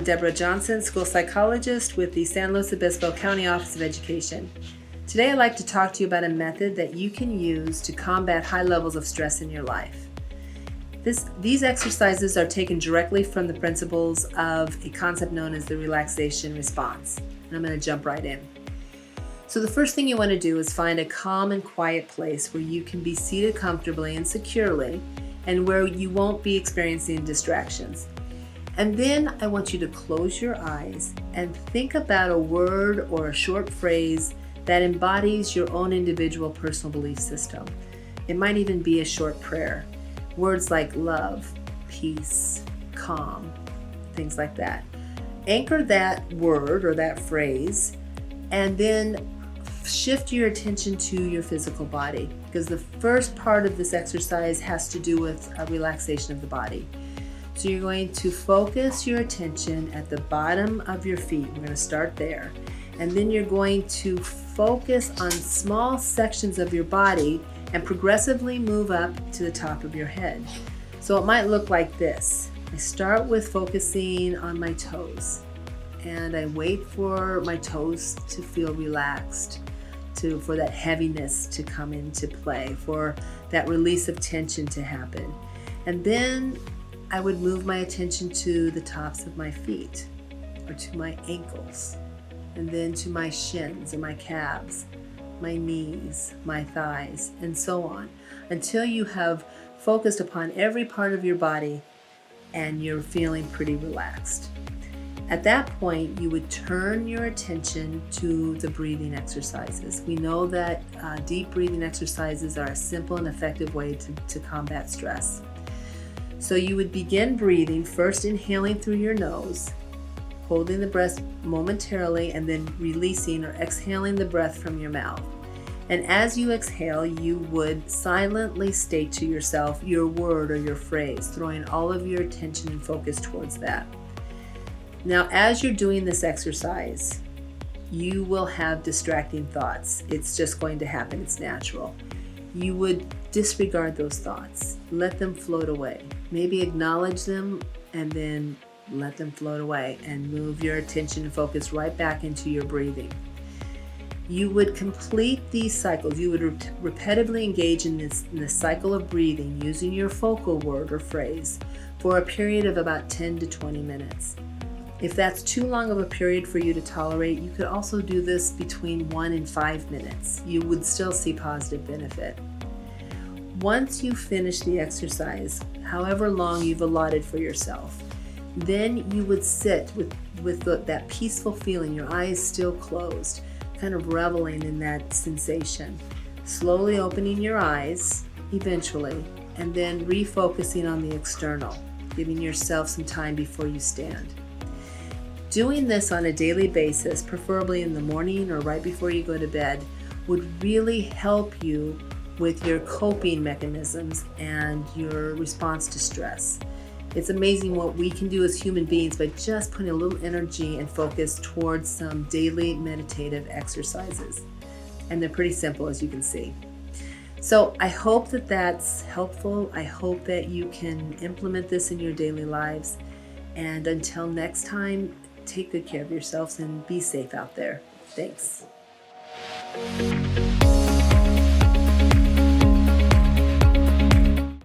I'm Deborah Johnson, school psychologist with the San Luis Obispo County Office of Education. Today I'd like to talk to you about a method that you can use to combat high levels of stress in your life. These exercises are taken directly from the principles of a concept known as the relaxation response. And I'm going to jump right in. So the first thing you want to do is find a calm and quiet place where you can be seated comfortably and securely and where you won't be experiencing distractions. And then I want you to close your eyes and think about a word or a short phrase that embodies your own individual personal belief system. It might even be a short prayer. Words like love, peace, calm, things like that. Anchor that word or that phrase and then shift your attention to your physical body, because the first part of this exercise has to do with a relaxation of the body. So you're going to focus your attention at the bottom of your feet. We're going to start there. And then you're going to focus on small sections of your body and progressively move up to the top of your head. So it might look like this. I start with focusing on my toes, and I wait for my toes to feel relaxed, for that heaviness to come into play, for that release of tension to happen. And then I would move my attention to the tops of my feet or to my ankles, and then to my shins and my calves, my knees, my thighs, and so on, until you have focused upon every part of your body and you're feeling pretty relaxed. At that point, you would turn your attention to the breathing exercises. We know that deep breathing exercises are a simple and effective way to combat stress. So you would begin breathing, first inhaling through your nose, holding the breath momentarily, and then releasing or exhaling the breath from your mouth. And as you exhale, you would silently state to yourself your word or your phrase, throwing all of your attention and focus towards that. Now, as you're doing this exercise, you will have distracting thoughts. It's just going to happen. It's natural. You would disregard those thoughts. Let them float away. Maybe acknowledge them and then let them float away and move your attention and focus right back into your breathing. You would complete these cycles. You would repetitively engage in this cycle of breathing using your focal word or phrase for a period of about 10 to 20 minutes. If that's too long of a period for you to tolerate, you could also do this between 1 and 5 minutes. You would still see positive benefit. Once you finish the exercise, however long you've allotted for yourself, then you would sit with that peaceful feeling, your eyes still closed, kind of reveling in that sensation, slowly opening your eyes eventually, and then refocusing on the external, giving yourself some time before you stand. Doing this on a daily basis, preferably in the morning or right before you go to bed, would really help you with your coping mechanisms and your response to stress. It's amazing what we can do as human beings by just putting a little energy and focus towards some daily meditative exercises. And they're pretty simple, as you can see. So I hope that that's helpful. I hope that you can implement this in your daily lives. And until next time, take good care of yourselves and be safe out there. Thanks.